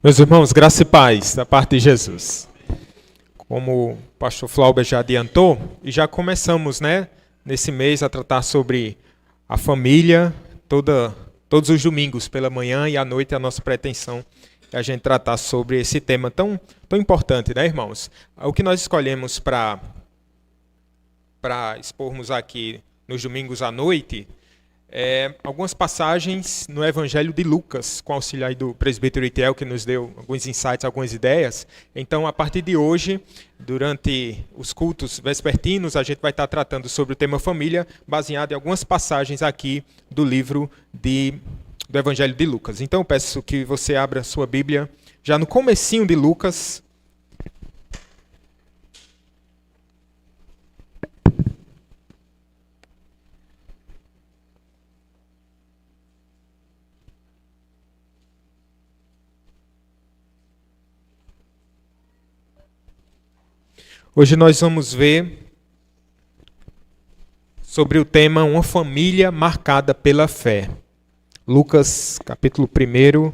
Meus irmãos, graça e paz da parte de Jesus. Como o pastor Flauber já adiantou, e já começamos, nesse mês a tratar sobre a família, todos os domingos, pela manhã e à noite, a nossa pretensão é a gente tratar sobre esse tema tão importante, irmãos? O que nós escolhemos para expormos aqui nos domingos à noite algumas passagens no Evangelho de Lucas, com o auxílio aí do presbítero Itiel, que nos deu alguns insights, algumas ideias. Então, a partir de hoje, durante os cultos vespertinos, a gente vai estar tratando sobre o tema família, baseado em algumas passagens aqui do livro do Evangelho de Lucas. Então, eu peço que você abra sua Bíblia já no comecinho de Lucas. Hoje nós vamos ver sobre o tema Uma Família Marcada pela Fé. Lucas, capítulo 1,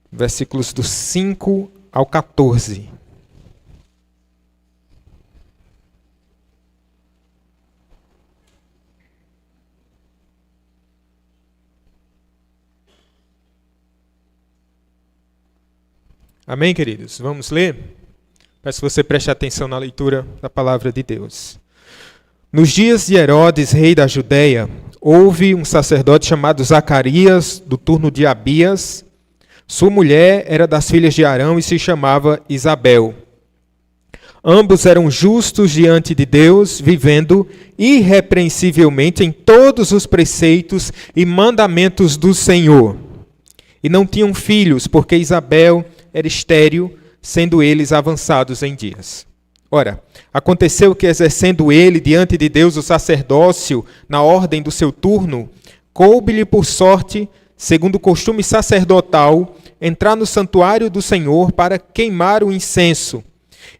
versículos do 5 ao 14. Amém, queridos? Vamos ler? Peço que você preste atenção na leitura da palavra de Deus. Nos dias de Herodes, rei da Judeia, houve um sacerdote chamado Zacarias, do turno de Abias. Sua mulher era das filhas de Arão e se chamava Isabel. Ambos eram justos diante de Deus, vivendo irrepreensivelmente em todos os preceitos e mandamentos do Senhor. E não tinham filhos, porque Isabel era estéril, sendo eles avançados em dias. Ora, aconteceu que, exercendo ele diante de Deus o sacerdócio na ordem do seu turno, coube-lhe por sorte, segundo o costume sacerdotal, entrar no santuário do Senhor para queimar o incenso.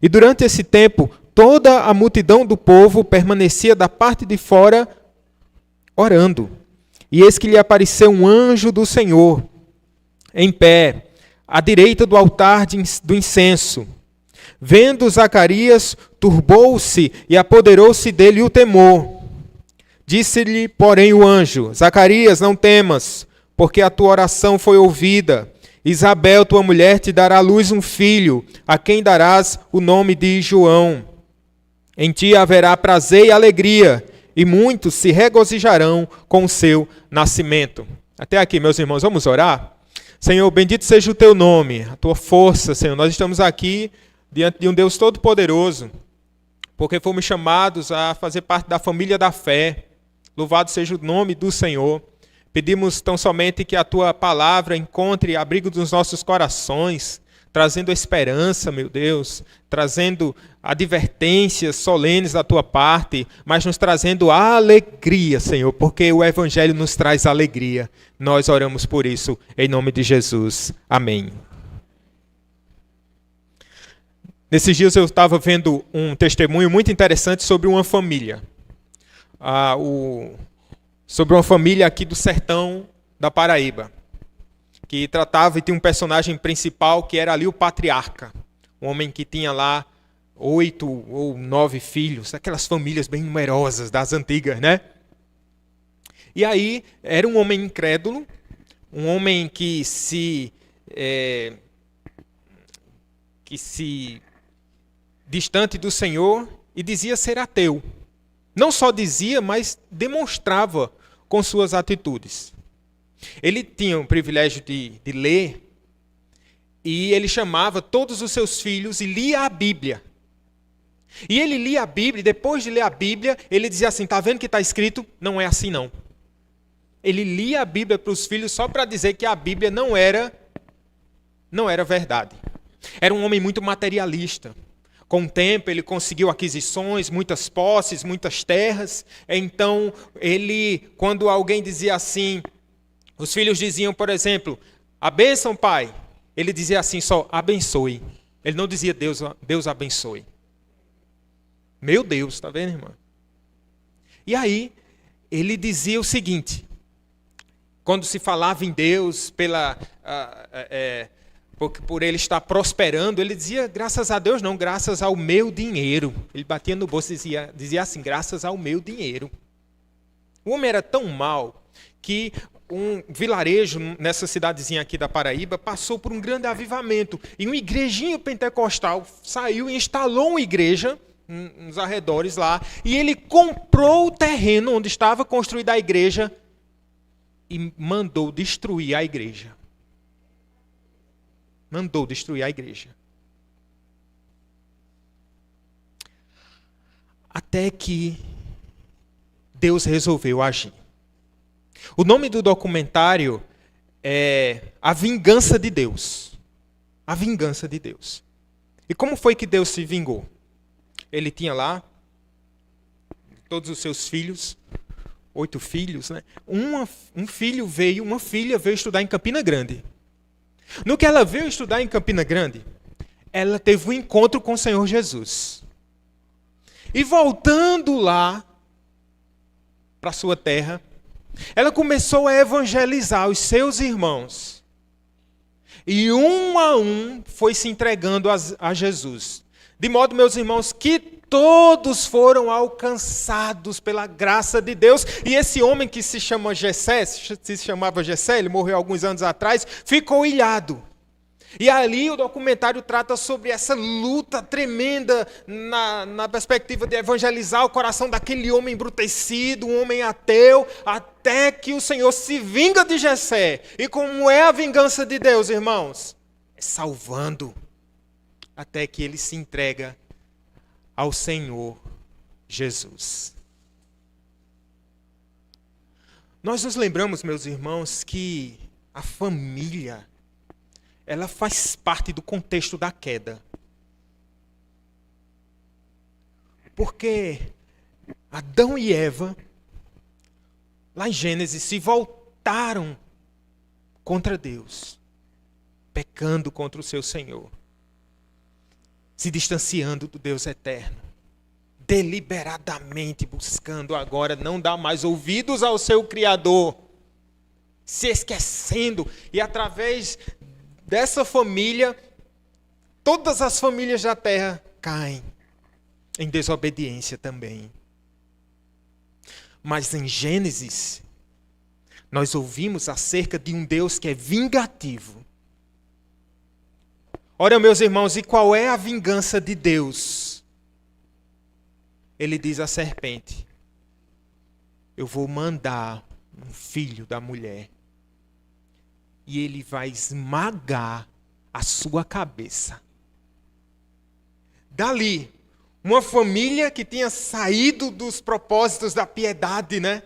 E durante esse tempo, toda a multidão do povo permanecia da parte de fora orando. E eis que lhe apareceu um anjo do Senhor, em pé, à direita do altar do incenso. Vendo Zacarias, turbou-se e apoderou-se dele o temor. Disse-lhe, porém, o anjo: Zacarias, não temas, porque a tua oração foi ouvida. Isabel, tua mulher, te dará à luz um filho, a quem darás o nome de João. Em ti haverá prazer e alegria, e muitos se regozijarão com o seu nascimento. Até aqui, meus irmãos, vamos orar? Senhor, bendito seja o teu nome, a tua força, Senhor. Nós estamos aqui diante de um Deus todo-poderoso, porque fomos chamados a fazer parte da família da fé. Louvado seja o nome do Senhor. Pedimos tão somente que a tua palavra encontre abrigo dos nossos corações, trazendo esperança, meu Deus, trazendo advertências solenes da tua parte, mas nos trazendo alegria, Senhor, porque o Evangelho nos traz alegria. Nós oramos por isso, em nome de Jesus. Amém. Nesses dias eu estava vendo um testemunho muito interessante sobre uma família. Sobre uma família aqui do sertão da Paraíba, que tratava e tinha um personagem principal que era ali o patriarca, um homem que tinha lá 8 ou 9 filhos, aquelas famílias bem numerosas das antigas, E aí era um homem incrédulo, um homem que se distante do Senhor e dizia ser ateu. Não só dizia, mas demonstrava com suas atitudes. Ele tinha o privilégio de ler, e ele chamava todos os seus filhos e lia a Bíblia. E ele lia a Bíblia, e depois de ler a Bíblia, ele dizia assim: está vendo que está escrito? Não é assim não. Ele lia a Bíblia para os filhos só para dizer que a Bíblia não era verdade. Era um homem muito materialista. Com o tempo ele conseguiu aquisições, muitas posses, muitas terras. Então ele, quando alguém dizia assim, os filhos diziam, por exemplo, a bênção, pai. Ele dizia assim só, abençoe. Ele não dizia Deus abençoe. Meu Deus, está vendo, irmã? E aí, ele dizia o seguinte, quando se falava em Deus, porque por ele estar prosperando, ele dizia, graças a Deus não, graças ao meu dinheiro. Ele batia no bolso e dizia assim, graças ao meu dinheiro. O homem era tão mau que um vilarejo nessa cidadezinha aqui da Paraíba passou por um grande avivamento. E uma igrejinha pentecostal saiu e instalou uma igreja nos arredores lá. E ele comprou o terreno onde estava construída a igreja e mandou destruir a igreja. Mandou destruir a igreja. Até que Deus resolveu agir. O nome do documentário é A Vingança de Deus. A Vingança de Deus. E como foi que Deus se vingou? Ele tinha lá todos os seus filhos, 8 filhos, né? Uma filha veio estudar em Campina Grande. No que ela veio estudar em Campina Grande, ela teve um encontro com o Senhor Jesus. E voltando lá para sua terra, ela começou a evangelizar os seus irmãos. E um a um foi se entregando a Jesus. De modo, meus irmãos, que todos foram alcançados pela graça de Deus. E esse homem que se chamava Jessé, ele morreu alguns anos atrás, ficou ilhado. E ali o documentário trata sobre essa luta tremenda na perspectiva de evangelizar o coração daquele homem embrutecido, um homem ateu, até que o Senhor se vinga de Jessé. E como é a vingança de Deus, irmãos? É salvando, até que ele se entrega ao Senhor Jesus. Nós nos lembramos, meus irmãos, que a família, ela faz parte do contexto da queda. Porque Adão e Eva, lá em Gênesis, se voltaram contra Deus, pecando contra o seu Senhor, se distanciando do Deus eterno, deliberadamente buscando agora não dar mais ouvidos ao seu Criador, se esquecendo, e através dessa família, todas as famílias da terra caem em desobediência também. Mas em Gênesis, nós ouvimos acerca de um Deus que é vingativo. Ora, meus irmãos, e qual é a vingança de Deus? Ele diz à serpente, eu vou mandar um filho da mulher e ele vai esmagar a sua cabeça. Dali, uma família que tinha saído dos propósitos da piedade, né?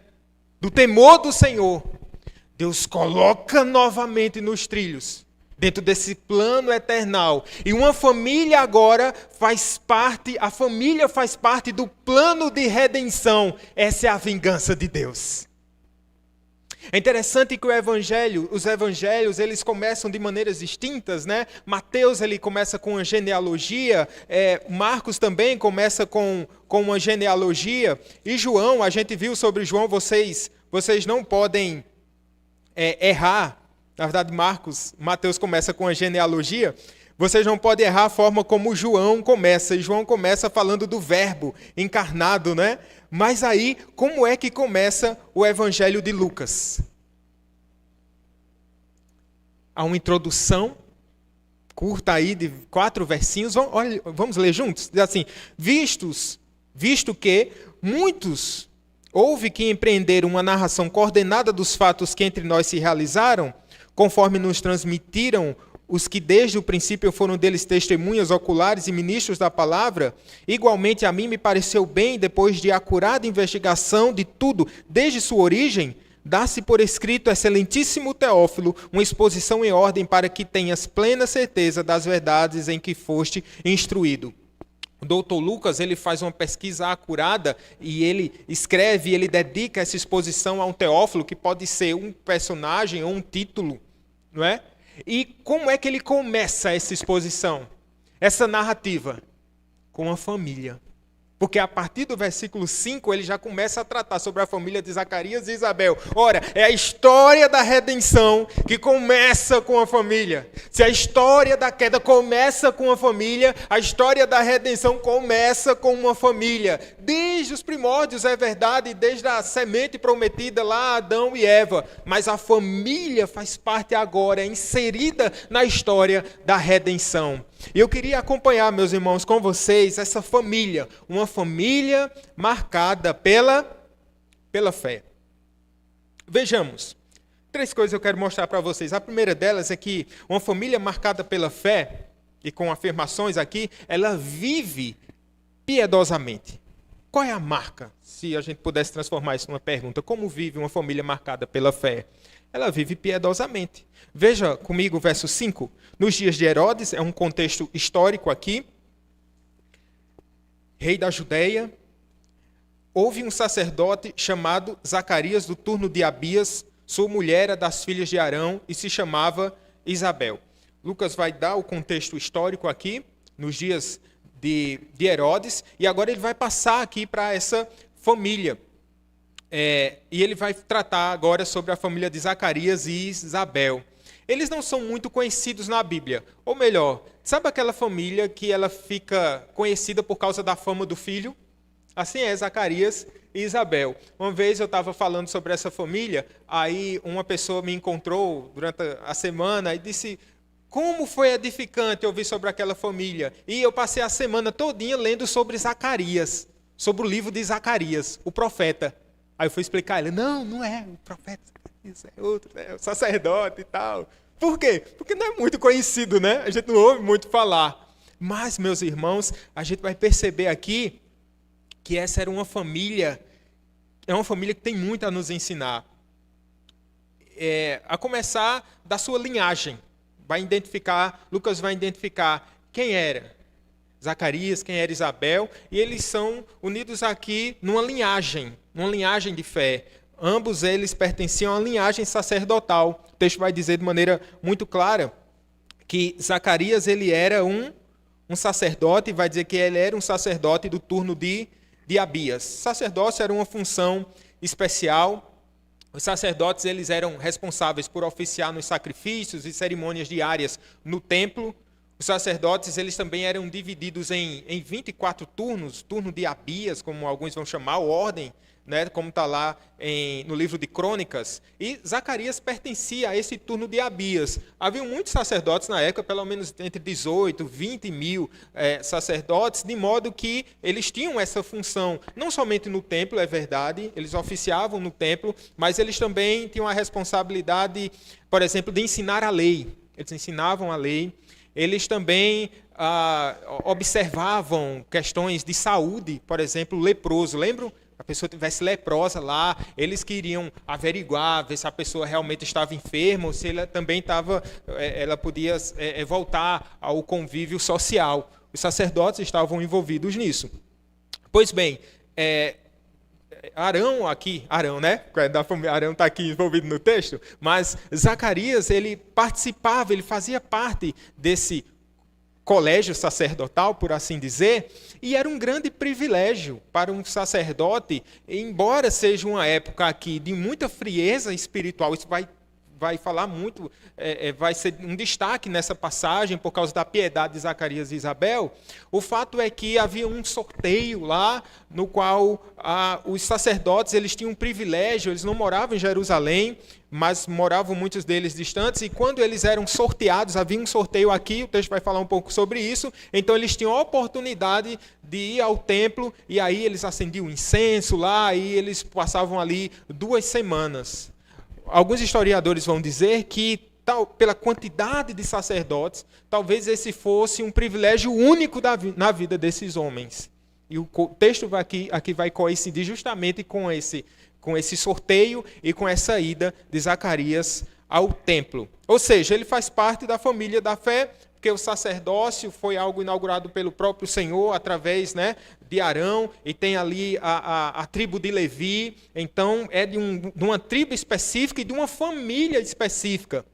Do temor do Senhor, Deus coloca novamente nos trilhos, dentro desse plano eternal. E uma família agora a família faz parte do plano de redenção. Essa é a vingança de Deus. É interessante que os evangelhos, eles começam de maneiras distintas, né? Mateus, ele começa com uma genealogia, Marcos também começa com uma genealogia, e João, a gente viu sobre João, vocês não podem errar. Na verdade, Mateus começa com a genealogia, vocês não podem errar a forma como João começa. E João começa falando do verbo encarnado, né? Mas aí, como é que começa o evangelho de Lucas? Há uma introdução curta aí de 4 versinhos. Vamos ler juntos? Diz assim, visto que muitos houve que empreenderam uma narração coordenada dos fatos que entre nós se realizaram, conforme nos transmitiram os que desde o princípio foram deles testemunhas oculares e ministros da palavra, igualmente a mim me pareceu bem, depois de acurada investigação de tudo, desde sua origem, dar-se por escrito, excelentíssimo Teófilo, uma exposição em ordem para que tenhas plena certeza das verdades em que foste instruído. O doutor Lucas, ele faz uma pesquisa acurada e ele escreve, ele dedica essa exposição a um Teófilo, que pode ser um personagem ou um título, não é? E como é que ele começa essa exposição, essa narrativa? Com a família. Porque a partir do versículo 5, ele já começa a tratar sobre a família de Zacarias e Isabel. Ora, é a história da redenção que começa com a família. Se a história da queda começa com a família, a história da redenção começa com uma família. Desde os primórdios, é verdade, desde a semente prometida lá, Adão e Eva. Mas a família faz parte agora, é inserida na história da redenção. E eu queria acompanhar, meus irmãos, com vocês, essa família, uma família marcada pela fé. Vejamos, 3 coisas eu quero mostrar para vocês. A primeira delas é que uma família marcada pela fé, e com afirmações aqui, ela vive piedosamente. Qual é a marca? Se a gente pudesse transformar isso numa pergunta, como vive uma família marcada pela fé? Ela vive piedosamente. Veja comigo o verso 5. Nos dias de Herodes, é um contexto histórico aqui, rei da Judeia, houve um sacerdote chamado Zacarias, do turno de Abias, sua mulher era das filhas de Arão e se chamava Isabel. Lucas vai dar o contexto histórico aqui, nos dias de Herodes, e agora ele vai passar aqui para essa família. E ele vai tratar agora sobre a família de Zacarias e Isabel. Eles não são muito conhecidos na Bíblia. Ou melhor, sabe aquela família que ela fica conhecida por causa da fama do filho? Assim é Zacarias e Isabel. Uma vez eu estava falando sobre essa família, aí uma pessoa me encontrou durante a semana e disse: como foi edificante ouvir sobre aquela família. E eu passei a semana todinha lendo sobre Zacarias, sobre o livro de Zacarias, o profeta. Aí eu fui explicar a ele: não é o profeta, isso é outro, é o sacerdote e tal. Por quê? Porque não é muito conhecido, né? A gente não ouve muito falar. Mas, meus irmãos, a gente vai perceber aqui que essa era uma família, é uma família que tem muito a nos ensinar. A começar da sua linhagem. Lucas vai identificar quem era Zacarias, quem era Isabel, e eles são unidos aqui numa linhagem de fé. Ambos eles pertenciam à linhagem sacerdotal. O texto vai dizer de maneira muito clara que Zacarias ele era um sacerdote, e vai dizer que ele era um sacerdote do turno de Abias. Sacerdócio era uma função especial. Os sacerdotes eles eram responsáveis por oficiar nos sacrifícios e cerimônias diárias no templo. Os sacerdotes eles também eram divididos em 24 turnos, turno de Abias, como alguns vão chamar, ordem, né, como está lá no livro de Crônicas. E Zacarias pertencia a esse turno de Abias. Havia muitos sacerdotes na época, pelo menos entre 18 e 20 mil sacerdotes, de modo que eles tinham essa função, não somente no templo, é verdade, eles oficiavam no templo, mas eles também tinham a responsabilidade, por exemplo, de ensinar a lei. Eles ensinavam a lei. Eles também observavam questões de saúde, por exemplo, o leproso. Lembram? A pessoa tivesse leprosa lá, eles queriam averiguar, ver se a pessoa realmente estava enferma ou se ela também ela podia voltar ao convívio social. Os sacerdotes estavam envolvidos nisso. Pois bem, Arão, né? Arão está aqui envolvido no texto, mas Zacarias, ele participava, ele fazia parte desse colégio sacerdotal, por assim dizer, e era um grande privilégio para um sacerdote, embora seja uma época aqui de muita frieza espiritual. Isso vai falar muito, vai ser um destaque nessa passagem por causa da piedade de Zacarias e Isabel. O fato é que havia um sorteio lá, no qual os sacerdotes eles tinham um privilégio, eles não moravam em Jerusalém, mas moravam muitos deles distantes, e quando eles eram sorteados, havia um sorteio aqui, o texto vai falar um pouco sobre isso, então eles tinham a oportunidade de ir ao templo, e aí eles acendiam incenso lá, e eles passavam ali 2 semanas. Alguns historiadores vão dizer que, pela quantidade de sacerdotes, talvez esse fosse um privilégio único na vida desses homens. E o texto aqui vai coincidir justamente com esse sorteio e com essa ida de Zacarias ao templo. Ou seja, ele faz parte da família da fé, porque o sacerdócio foi algo inaugurado pelo próprio Senhor através, né, de Arão, e tem ali a tribo de Levi. Então é de uma tribo específica e de uma família específica,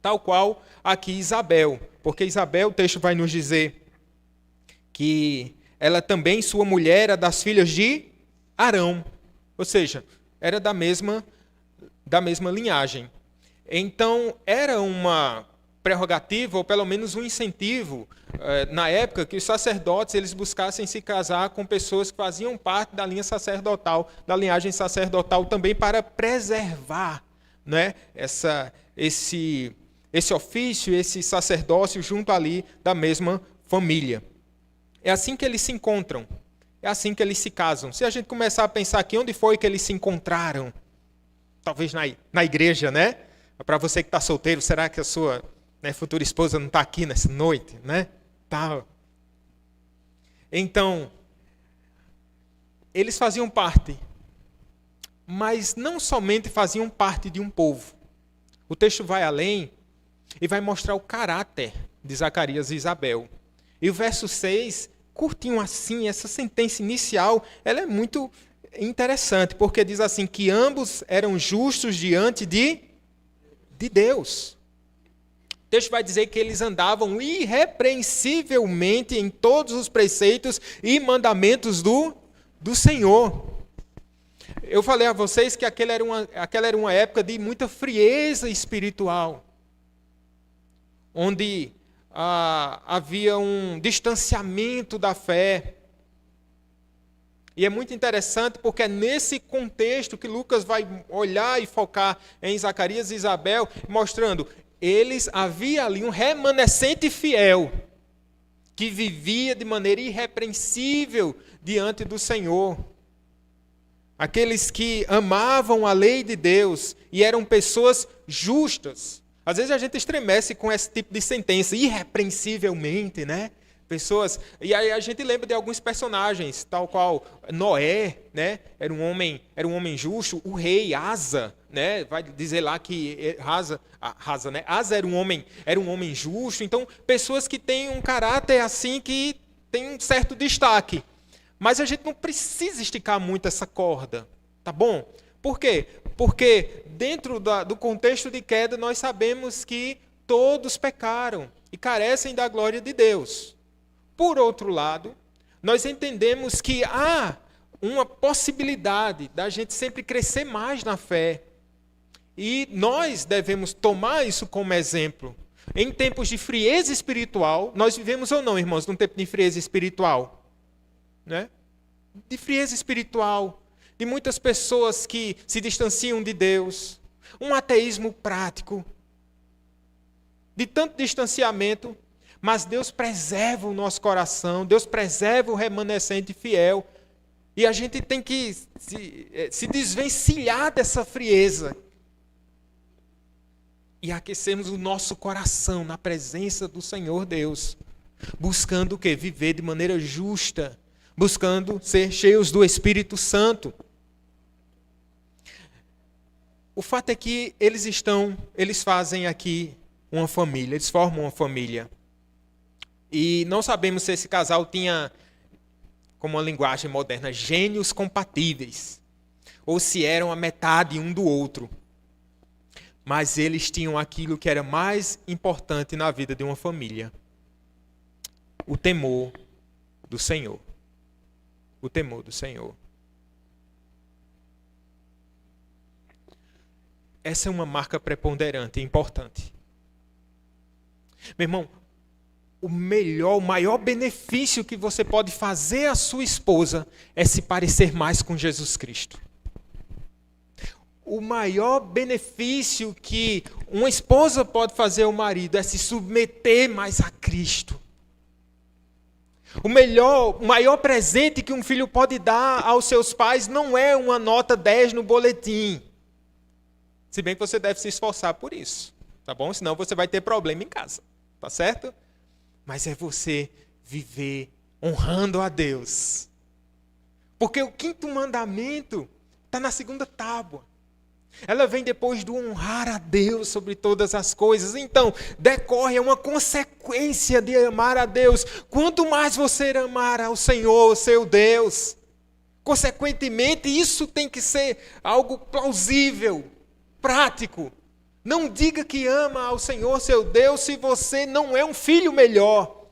tal qual aqui Isabel, porque Isabel, o texto vai nos dizer que ela também, sua mulher, era das filhas de Arão. Ou seja, era da mesma linhagem. Então, era uma prerrogativa, ou pelo menos um incentivo, na época, que os sacerdotes eles buscassem se casar com pessoas que faziam parte da linha sacerdotal, da linhagem sacerdotal, também para preservar, né, esse ofício, esse sacerdócio junto ali da mesma família. É assim que eles se encontram, é assim que eles se casam. Se a gente começar a pensar aqui, onde foi que eles se encontraram? Talvez na igreja, né? Para você que está solteiro, será que a sua, né, futura esposa não está aqui nessa noite, né? Tá. Então, eles faziam parte, mas não somente faziam parte de um povo. O texto vai além e vai mostrar o caráter de Zacarias e Isabel. E o verso 6, curtinho assim, essa sentença inicial, ela é muito interessante, porque diz assim, que ambos eram justos diante de Deus. O texto vai dizer que eles andavam irrepreensivelmente em todos os preceitos e mandamentos do Senhor. Eu falei a vocês que aquela era uma época de muita frieza espiritual, onde havia um distanciamento da fé. E é muito interessante porque é nesse contexto que Lucas vai olhar e focar em Zacarias e Isabel, mostrando havia ali um remanescente fiel que vivia de maneira irrepreensível diante do Senhor. Aqueles que amavam a lei de Deus e eram pessoas justas. Às vezes a gente estremece com esse tipo de sentença, irrepreensivelmente, né? Pessoas, e aí a gente lembra de alguns personagens, tal qual Noé, né? Era um homem justo. O rei Asa, né? Vai dizer lá que Asa era um homem justo. Então, pessoas que têm um caráter assim que tem um certo destaque. Mas a gente não precisa esticar muito essa corda, tá bom? Por quê? Porque dentro do contexto de queda nós sabemos que todos pecaram e carecem da glória de Deus. Por outro lado, nós entendemos que há uma possibilidade da gente sempre crescer mais na fé. E nós devemos tomar isso como exemplo. Em tempos de frieza espiritual, nós vivemos ou não, irmãos, num tempo de frieza espiritual? Né? De frieza espiritual, de muitas pessoas que se distanciam de Deus, um ateísmo prático, de tanto distanciamento. Mas Deus preserva o nosso coração, Deus preserva o remanescente fiel. E a gente tem que se desvencilhar dessa frieza. E aquecermos o nosso coração na presença do Senhor Deus. Buscando o quê? Viver de maneira justa. Buscando ser cheios do Espírito Santo. O fato é que eles fazem aqui uma família, eles formam uma família. E não sabemos se esse casal tinha, como uma linguagem moderna, gênios compatíveis, ou se eram a metade um do outro. Mas eles tinham aquilo que era mais importante na vida de uma família: o temor do Senhor. O temor do Senhor. Essa é uma marca preponderante e importante. Meu irmão, o maior benefício que você pode fazer à sua esposa é se parecer mais com Jesus Cristo. O maior benefício que uma esposa pode fazer ao marido é se submeter mais a Cristo. O maior presente que um filho pode dar aos seus pais não é uma nota 10 no boletim. Se bem que você deve se esforçar por isso, tá bom? Senão você vai ter problema em casa, tá certo? Mas é você viver honrando a Deus. Porque o 5º mandamento está na 2ª tábua. Ela vem depois do honrar a Deus sobre todas as coisas. Então, decorre uma consequência de amar a Deus. Quanto mais você amar ao Senhor, seu Deus, consequentemente, isso tem que ser algo plausível, prático. Não diga que ama ao Senhor, seu Deus, se você não é um filho melhor.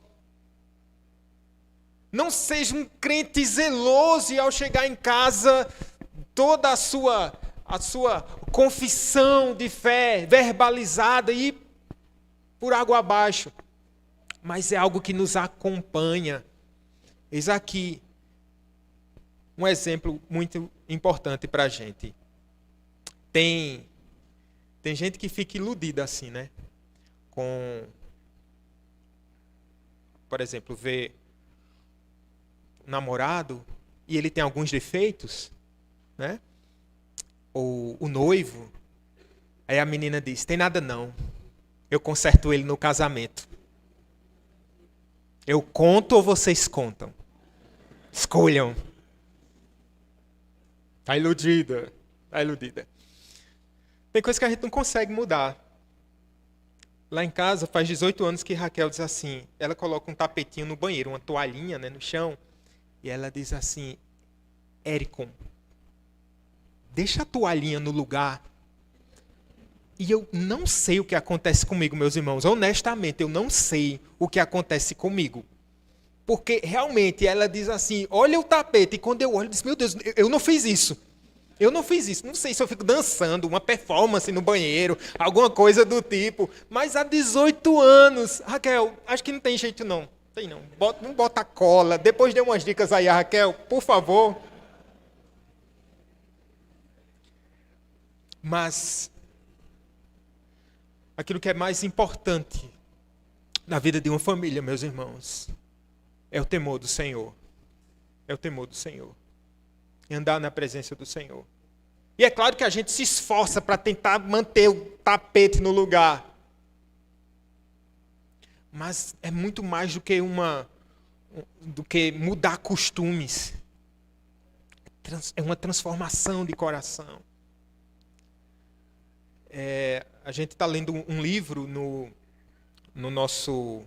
Não seja um crente zeloso e ao chegar em casa, toda a sua confissão de fé verbalizada e por água abaixo. Mas é algo que nos acompanha. Eis aqui um exemplo muito importante para a gente. Tem gente que fica iludida assim, né? Por exemplo, vê um namorado e ele tem alguns defeitos, né? Ou o noivo. Aí a menina diz, tem nada não. Eu conserto ele no casamento. Eu conto ou vocês contam? Escolham. Está iludida. Está iludida. Tem coisa que a gente não consegue mudar. Lá em casa, faz 18 anos que Raquel diz assim, ela coloca um tapetinho no banheiro, uma toalhinha, né, no chão, e ela diz assim, Éricon, deixa a toalhinha no lugar. E eu não sei o que acontece comigo, meus irmãos. Honestamente, eu não sei o que acontece comigo. Porque realmente ela diz assim, olha o tapete. E quando eu olho, eu disse, meu Deus, eu não fiz isso. Eu não fiz isso. Não sei se eu fico dançando, uma performance no banheiro, alguma coisa do tipo. Mas há 18 anos, Raquel, acho que não tem jeito não. Tem não. Não bota cola. Depois dê umas dicas aí, Raquel, por favor. Mas aquilo que é mais importante na vida de uma família, meus irmãos, é o temor do Senhor. É o temor do Senhor. E andar na presença do Senhor. E é claro que a gente se esforça para tentar manter o tapete no lugar. Mas é muito mais do que mudar costumes. É uma transformação de coração. A gente está lendo um livro no nosso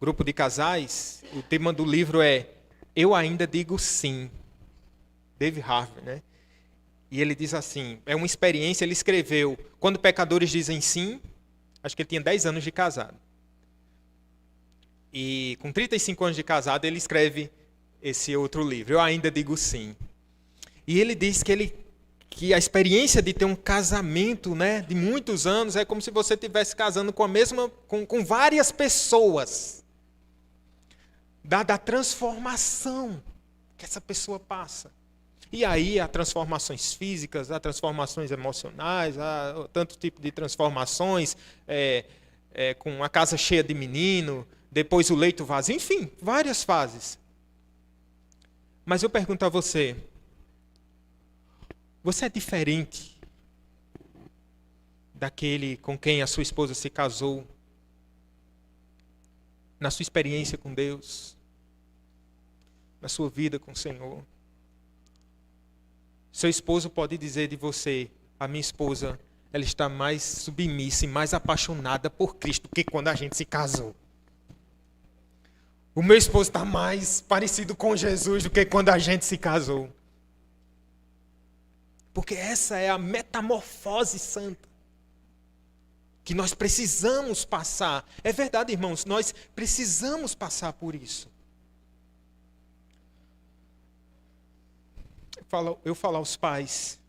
grupo de casais. O tema do livro é Eu Ainda Digo Sim. Dave Harvey, né? E ele diz assim, é uma experiência, ele escreveu, quando pecadores dizem sim, acho que ele tinha 10 anos de casado. E com 35 anos de casado, ele escreve esse outro livro, Eu Ainda Digo Sim. E ele diz que a experiência de ter um casamento, né, de muitos anos é como se você estivesse casando com várias pessoas. Da transformação que essa pessoa passa. E aí há transformações físicas, há transformações emocionais, há tanto tipo de transformações, com a casa cheia de menino, depois o leito vazio, enfim, várias fases. Mas eu pergunto a você, você é diferente daquele com quem a sua esposa se casou, na sua experiência com Deus, na sua vida com o Senhor? Seu esposo pode dizer de você, a minha esposa, ela está mais submissa e mais apaixonada por Cristo do que quando a gente se casou. O meu esposo está mais parecido com Jesus do que quando a gente se casou. Porque essa é a metamorfose santa que nós precisamos passar. É verdade, irmãos, nós precisamos passar por isso. Eu falo aos pais,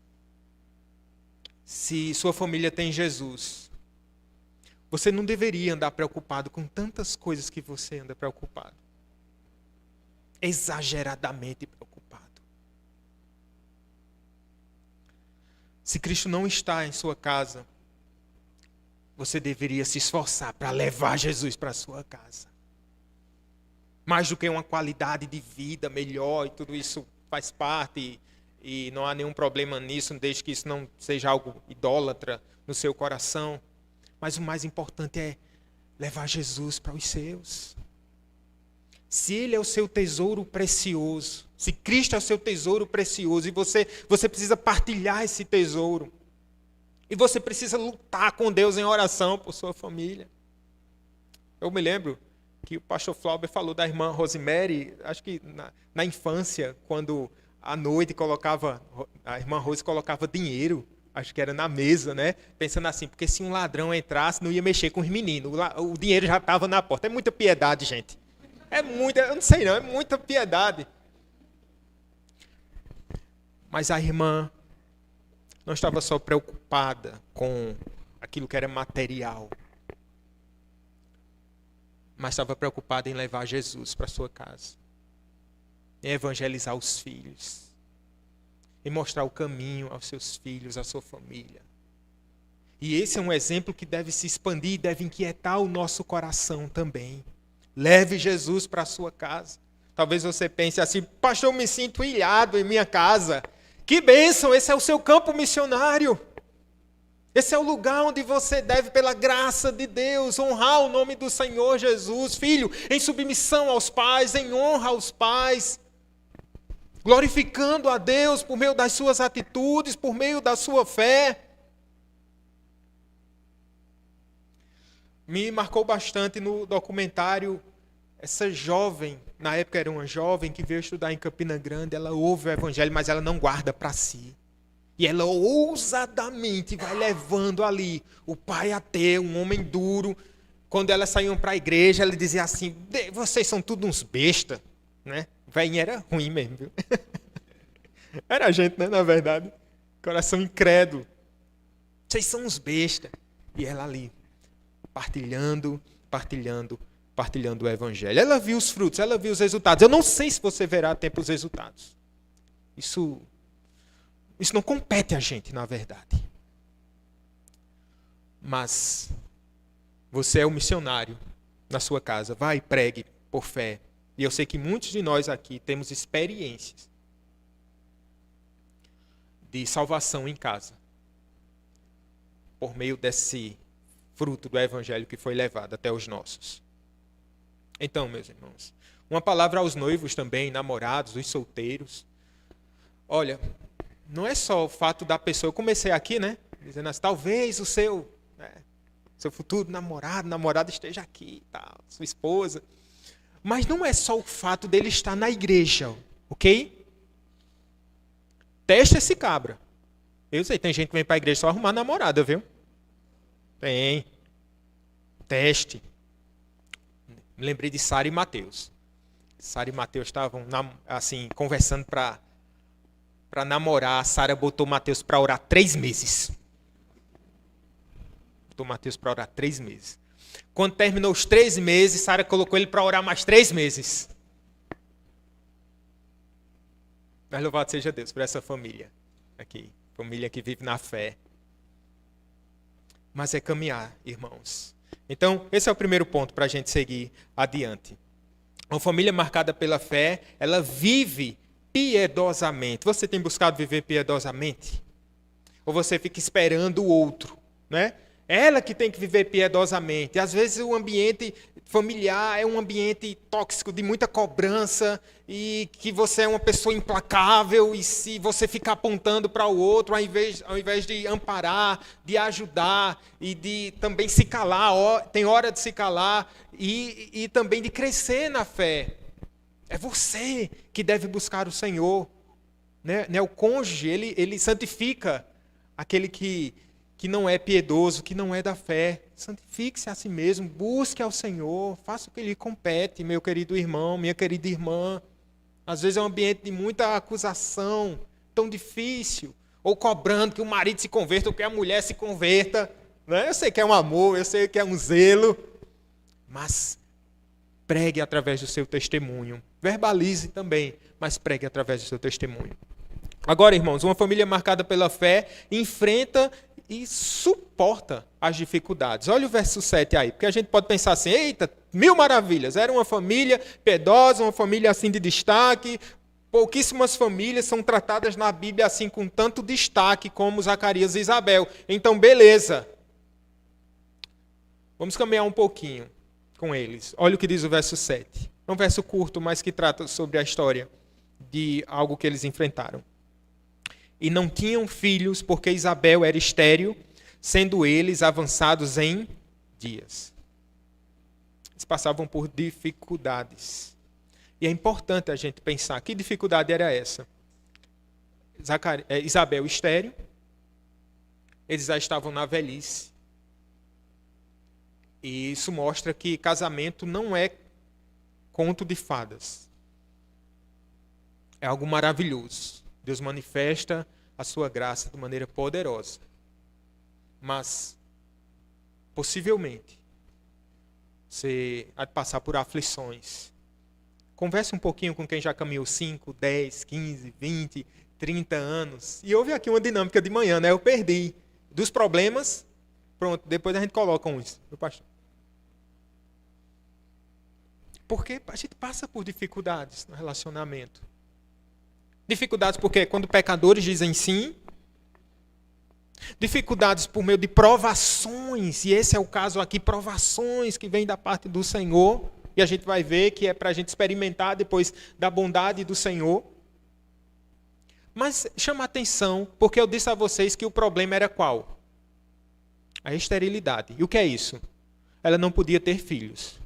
se sua família tem Jesus, você não deveria andar preocupado com tantas coisas que você anda preocupado. Exageradamente preocupado. Se Cristo não está em sua casa, você deveria se esforçar para levar Jesus para a sua casa. Mais do que uma qualidade de vida melhor, e tudo isso faz parte, e não há nenhum problema nisso, desde que isso não seja algo idólatra no seu coração. Mas o mais importante é levar Jesus para os seus. Se Ele é o seu tesouro precioso, se Cristo é o seu tesouro precioso, e você precisa partilhar esse tesouro, e você precisa lutar com Deus em oração por sua família. Eu me lembro que o pastor Flauber falou da irmã Rosemary, acho que na infância, quando à noite a irmã Rose colocava dinheiro, acho que era na mesa, né? Pensando assim, porque se um ladrão entrasse, não ia mexer com os meninos, o dinheiro já estava na porta. É muita piedade, gente. eu não sei não, é muita piedade. Mas a irmã não estava só preocupada com aquilo que era material, mas estava preocupada em levar Jesus para sua casa, em evangelizar os filhos, em mostrar o caminho aos seus filhos, à sua família. E esse é um exemplo que deve se expandir e deve inquietar o nosso coração também. Leve Jesus para a sua casa. Talvez você pense assim: pastor, eu me sinto ilhado em minha casa. Que bênção, esse é o seu campo missionário. Esse é o lugar onde você deve, pela graça de Deus, honrar o nome do Senhor Jesus. Filho, em submissão aos pais, em honra aos pais, glorificando a Deus por meio das suas atitudes, por meio da sua fé. Me marcou bastante no documentário essa jovem, na época era uma jovem que veio estudar em Campina Grande, ela ouve o evangelho, mas ela não guarda para si. E ela ousadamente vai levando ali o pai ateu, um homem duro. Quando elas saíam para a igreja, ela dizia assim: vocês são tudo uns besta, né? Velhinha era ruim mesmo, viu? Era a gente, né, na verdade. Coração incrédulo. Vocês são uns besta. E ela ali, partilhando o evangelho. Ela viu os frutos, ela viu os resultados. Eu não sei se você verá a tempo os resultados. Isso não compete a gente, na verdade. Mas você é o missionário na sua casa. Vai e pregue por fé. E eu sei que muitos de nós aqui temos experiências de salvação em casa, por meio desse fruto do evangelho que foi levado até os nossos. Então, meus irmãos, uma palavra aos noivos também, namorados, os solteiros. Olha, não é só o fato da pessoa, eu comecei aqui, né, dizendo assim, talvez o seu futuro namorada esteja aqui, tá, sua esposa. Mas não é só o fato dele estar na igreja, ok? Teste esse cabra. Eu sei, tem gente que vem para a igreja só arrumar namorada, viu? Tem. Teste. Me lembrei de Sara e Mateus. Sara e Mateus estavam assim, conversando para namorar. Sara botou Mateus para orar 3 meses. Botou Mateus para orar 3 meses. Quando terminou os 3 meses, Sara colocou ele para orar mais 3 meses. Mas louvado seja Deus por essa família aqui. Família que vive na fé. Mas é caminhar, irmãos. Então, esse é o primeiro ponto para a gente seguir adiante. Uma família marcada pela fé, ela vive piedosamente. Você tem buscado viver piedosamente? Ou você fica esperando o outro, né? Ela que tem que viver piedosamente. Às vezes o ambiente familiar é um ambiente tóxico, de muita cobrança, e que você é uma pessoa implacável, e se você ficar apontando para o outro, ao invés de amparar, de ajudar, e de também se calar, tem hora de se calar, e também de crescer na fé. É você que deve buscar o Senhor. Né? O cônjuge, ele santifica aquele que não é piedoso, que não é da fé. Santifique-se a si mesmo, busque ao Senhor, faça o que lhe compete, meu querido irmão, minha querida irmã. Às vezes é um ambiente de muita acusação, tão difícil, ou cobrando que o marido se converta ou que a mulher se converta. Né? Eu sei que é um amor, eu sei que é um zelo, mas pregue através do seu testemunho. Verbalize também, mas pregue através do seu testemunho. Agora, irmãos, uma família marcada pela fé enfrenta e suporta as dificuldades. Olha o verso 7 aí, porque a gente pode pensar assim, eita, 1000 maravilhas, era uma família piedosa, uma família assim de destaque. Pouquíssimas famílias são tratadas na Bíblia assim com tanto destaque como Zacarias e Isabel. Então, beleza. Vamos caminhar um pouquinho com eles. Olha o que diz o verso 7. É um verso curto, mas que trata sobre a história de algo que eles enfrentaram. E não tinham filhos, porque Isabel era estéril, sendo eles avançados em dias. Eles passavam por dificuldades. E é importante a gente pensar, que dificuldade era essa? Isabel estéril, eles já estavam na velhice. E isso mostra que casamento não é conto de fadas. É algo maravilhoso. Deus manifesta a sua graça de maneira poderosa. Mas, possivelmente, você há de passar por aflições. Converse um pouquinho com quem já caminhou 5, 10, 15, 20, 30 anos. E houve aqui uma dinâmica de manhã, né? Eu perdi. Dos problemas, pronto, depois a gente coloca uns. Meu pastor. Porque a gente passa por dificuldades no relacionamento. Dificuldades porque quando pecadores dizem sim. Dificuldades por meio de provações. E esse é o caso aqui, provações que vêm da parte do Senhor. E a gente vai ver que é para a gente experimentar depois da bondade do Senhor. Mas chama a atenção, porque eu disse a vocês que o problema era qual? A esterilidade. E o que é isso? Ela não podia ter filhos.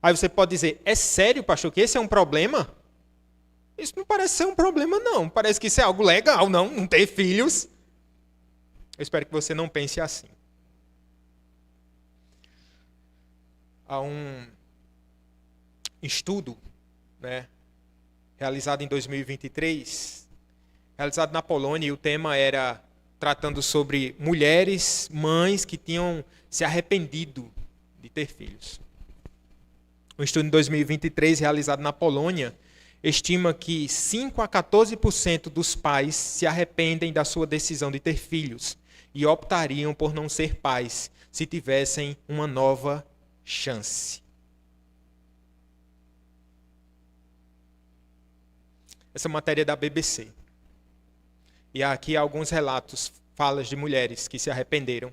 Aí você pode dizer, é sério, pastor, que esse é um problema? Isso não parece ser um problema, não. Parece que isso é algo legal, não ter filhos. Eu espero que você não pense assim. Há um estudo, né, realizado em 2023, realizado na Polônia, e o tema era tratando sobre mulheres, mães que tinham se arrependido de ter filhos. Um estudo em 2023, realizado na Polônia, estima que 5 a 14% dos pais se arrependem da sua decisão de ter filhos e optariam por não ser pais se tivessem uma nova chance. Essa matéria é da BBC. E há aqui alguns relatos, falas de mulheres que se arrependeram.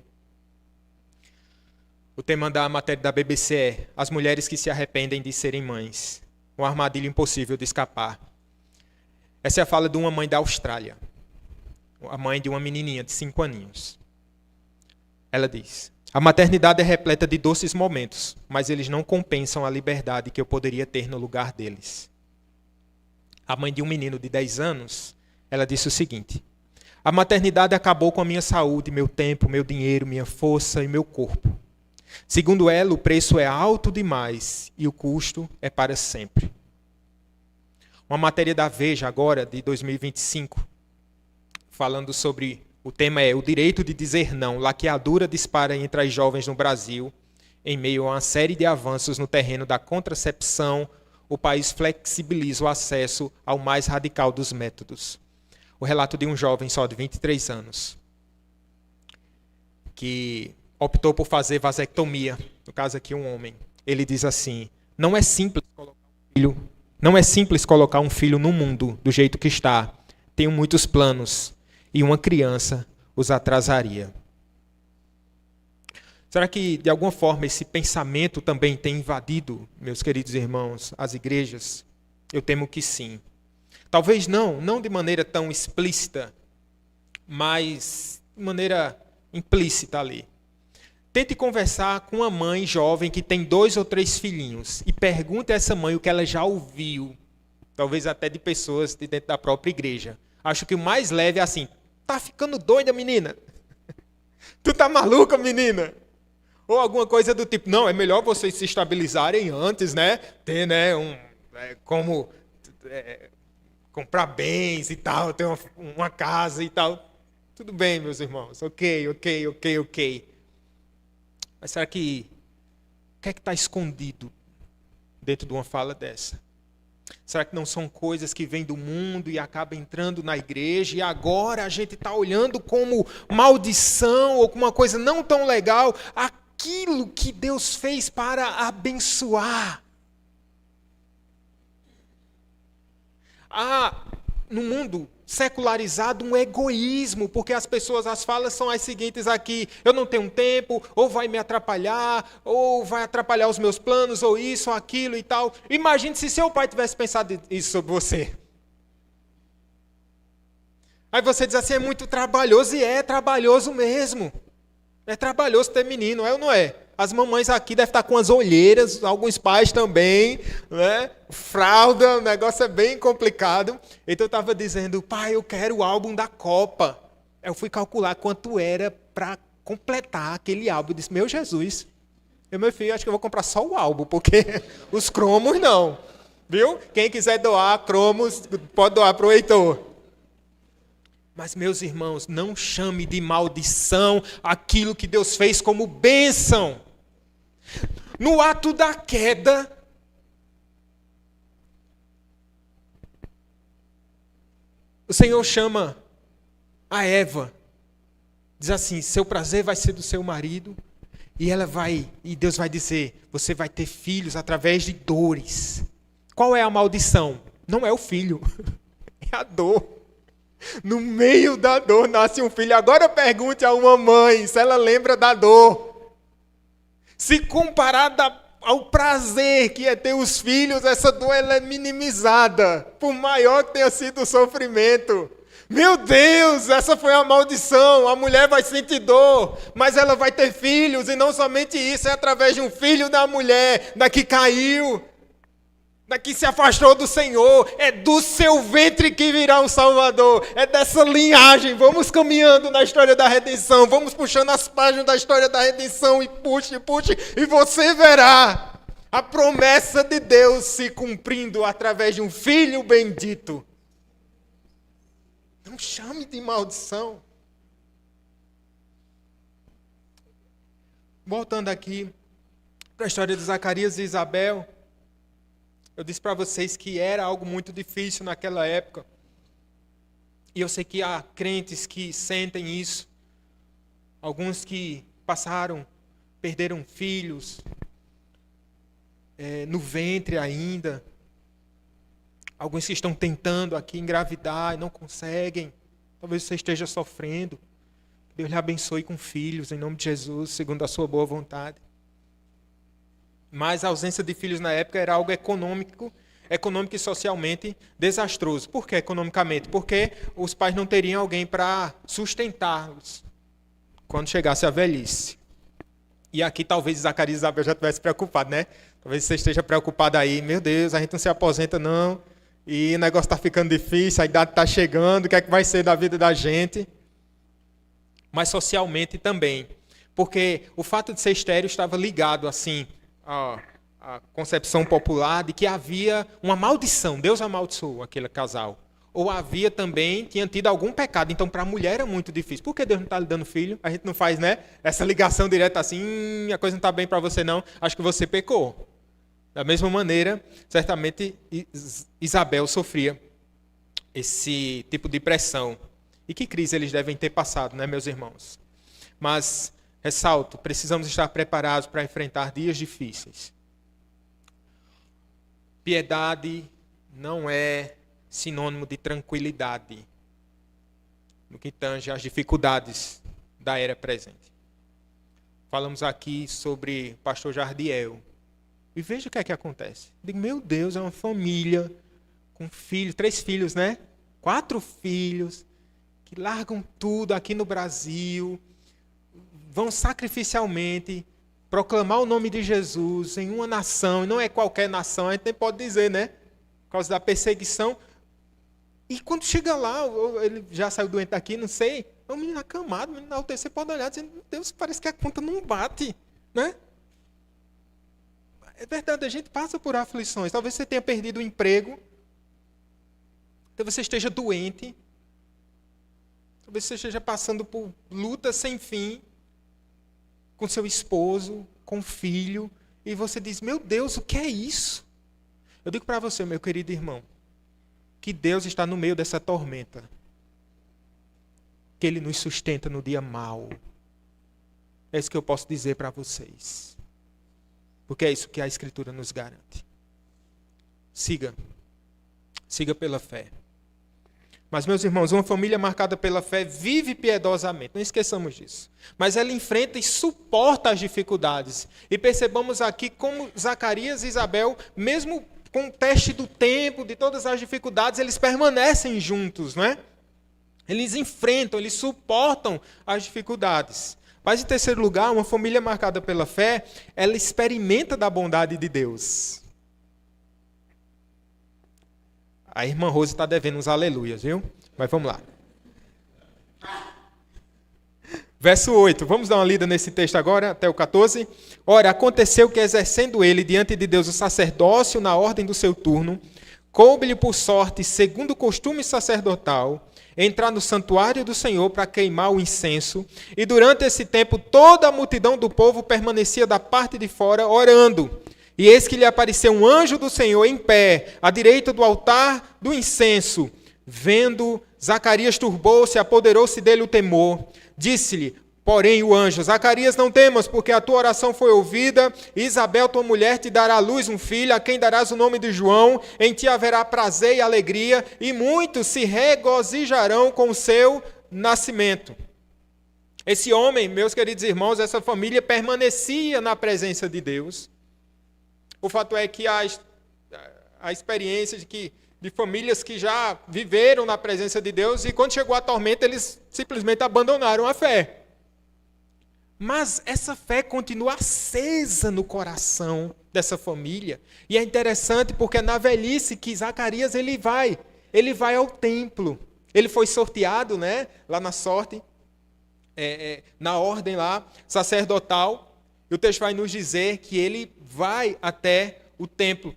O tema da matéria da BBC é as mulheres que se arrependem de serem mães. Uma armadilha impossível de escapar. Essa é a fala de uma mãe da Austrália. A mãe de uma menininha de 5 aninhos. Ela diz, a maternidade é repleta de doces momentos, mas eles não compensam a liberdade que eu poderia ter no lugar deles. A mãe de um menino de 10 anos, ela disse o seguinte, a maternidade acabou com a minha saúde, meu tempo, meu dinheiro, minha força e meu corpo. Segundo ela, o preço é alto demais e o custo é para sempre. Uma matéria da Veja agora, de 2025, falando sobre, o tema é o direito de dizer não, laqueadura dispara entre as jovens no Brasil, em meio a uma série de avanços no terreno da contracepção, o país flexibiliza o acesso ao mais radical dos métodos. O relato de um jovem só de 23 anos, que optou por fazer vasectomia, no caso aqui um homem. Ele diz assim, não é simples colocar um filho no mundo do jeito que está. Tenho muitos planos e uma criança os atrasaria. Será que, de alguma forma, esse pensamento também tem invadido, meus queridos irmãos, as igrejas? Eu temo que sim. Talvez não de maneira tão explícita, mas de maneira implícita ali. Tente conversar com uma mãe jovem que tem 2 ou 3 filhinhos e pergunte a essa mãe o que ela já ouviu, talvez até de pessoas de dentro da própria igreja. Acho que o mais leve é assim, tá ficando doida, menina? Tu tá maluca, menina? Ou alguma coisa do tipo, não, é melhor vocês se estabilizarem antes, né? Ter, né, como comprar bens e tal, ter uma casa e tal. Tudo bem, meus irmãos, ok. Mas será que o que é que está escondido dentro de uma fala dessa? Será que não são coisas que vêm do mundo e acabam entrando na igreja e agora a gente está olhando como maldição ou como uma coisa não tão legal aquilo que Deus fez para abençoar? Há no mundo secularizado um egoísmo, porque as falas são as seguintes aqui, eu não tenho tempo, ou vai me atrapalhar, ou vai atrapalhar os meus planos, ou isso, ou aquilo e tal. Imagine se seu pai tivesse pensado isso sobre você. Aí você diz assim, é muito trabalhoso, e é trabalhoso mesmo. É trabalhoso ter menino, é ou não é? As mamães aqui devem estar com as olheiras, alguns pais também, né? Fralda, o negócio é bem complicado. Então eu estava dizendo, pai, eu quero o álbum da Copa. Eu fui calcular quanto era para completar aquele álbum. Eu disse, meu Jesus, meu filho, acho que eu vou comprar só o álbum, porque os cromos não. Viu? Quem quiser doar cromos, pode doar para o Heitor. Mas, meus irmãos, não chame de maldição aquilo que Deus fez como bênção. No ato da queda, o Senhor chama a Eva. Diz assim, seu prazer vai ser do seu marido. E Deus vai dizer, você vai ter filhos através de dores. Qual é a maldição? Não é o filho, é a dor. No meio da dor nasce um filho. Agora pergunte a uma mãe se ela lembra da dor. Se comparada ao prazer que é ter os filhos, essa dor ela é minimizada, por maior que tenha sido o sofrimento. Meu Deus, essa foi a maldição. A mulher vai sentir dor, mas ela vai ter filhos, e não somente isso, é através de um filho da mulher, da que caiu, da que se afastou do Senhor. É do seu ventre que virá um Salvador. É dessa linhagem. Vamos caminhando na história da redenção, vamos puxando as páginas da história da redenção, e puxe, e você verá a promessa de Deus se cumprindo através de um filho bendito. Não chame de maldição. Voltando aqui para a história de Zacarias e Isabel, eu disse para vocês que era algo muito difícil naquela época. E eu sei que há crentes que sentem isso. Alguns que perderam filhos no ventre ainda. Alguns que estão tentando aqui engravidar e não conseguem. Talvez você esteja sofrendo. Deus lhe abençoe com filhos, em nome de Jesus, segundo a sua boa vontade. Mas a ausência de filhos na época era algo econômico e socialmente desastroso. Por que economicamente? Porque os pais não teriam alguém para sustentá-los quando chegasse a velhice. E aqui talvez Zacarias e Isabel já estivessem preocupados, né? Talvez você esteja preocupado aí. Meu Deus, a gente não se aposenta não. E o negócio está ficando difícil, a idade está chegando, o que é que vai ser da vida da gente? Mas socialmente também. Porque o fato de ser estéril estava ligado, assim, à concepção popular de que havia uma maldição. Deus amaldiçoou aquele casal. Ou tinha tido algum pecado. Então, para a mulher era muito difícil. Por que Deus não está lhe dando filho? A gente não faz, né? Essa ligação direta assim, a coisa não está bem para você não, acho que você pecou. Da mesma maneira, certamente Isabel sofria esse tipo de pressão. E que crise eles devem ter passado, né, meus irmãos? Mas, ressalto, precisamos estar preparados para enfrentar dias difíceis. Piedade não é sinônimo de tranquilidade no que tange às dificuldades da era presente. Falamos aqui sobre o pastor Jardiel. E veja o que é que acontece. Digo, meu Deus, é uma família com filhos, 3 filhos, né? 4 filhos, que largam tudo aqui no Brasil, vão sacrificialmente proclamar o nome de Jesus em uma nação, e não é qualquer nação, a gente nem pode dizer, né? Por causa da perseguição. E quando chega lá, ele já saiu doente daqui, não sei, é um menino acamado, um menino na UTI, você pode olhar dizendo, meu Deus, parece que a conta não bate, né? É verdade, a gente passa por aflições. Talvez você tenha perdido o emprego. Talvez você esteja doente. Talvez você esteja passando por lutas sem fim com seu esposo, com o filho. E você diz, meu Deus, o que é isso? Eu digo para você, meu querido irmão, que Deus está no meio dessa tormenta. Que Ele nos sustenta no dia mau. É isso que eu posso dizer para vocês. Porque é isso que a Escritura nos garante. Siga pela fé. Mas, meus irmãos, uma família marcada pela fé vive piedosamente. Não esqueçamos disso. Mas ela enfrenta e suporta as dificuldades. E percebamos aqui como Zacarias e Isabel, mesmo com o teste do tempo, de todas as dificuldades, eles permanecem juntos, não é? Eles enfrentam, eles suportam as dificuldades. Mas, em terceiro lugar, uma família marcada pela fé, ela experimenta da bondade de Deus. A irmã Rose está devendo uns aleluias, viu? Mas vamos lá. Verso 8, vamos dar uma lida nesse texto agora, até o 14. Ora, aconteceu que, exercendo ele diante de Deus o sacerdócio na ordem do seu turno, coube-lhe por sorte, segundo o costume sacerdotal, entrar no santuário do Senhor para queimar o incenso, e durante esse tempo toda a multidão do povo permanecia da parte de fora orando. E eis que lhe apareceu um anjo do Senhor em pé, à direita do altar do incenso. Vendo, Zacarias turbou-se, apoderou-se dele o temor. Disse-lhe, porém, o anjo: Zacarias, não temas, porque a tua oração foi ouvida. Isabel, tua mulher, te dará à luz um filho, a quem darás o nome de João. Em ti haverá prazer e alegria, e muitos se regozijarão com o seu nascimento. Esse homem, meus queridos irmãos, essa família permanecia na presença de Deus. O fato é que a experiência de famílias que já viveram na presença de Deus, e quando chegou a tormenta, eles simplesmente abandonaram a fé. Mas essa fé continua acesa no coração dessa família. E é interessante porque é na velhice que Zacarias ele vai ao templo. Ele foi sorteado, né, lá na sorte, na ordem lá sacerdotal. E o texto vai nos dizer que ele vai até o templo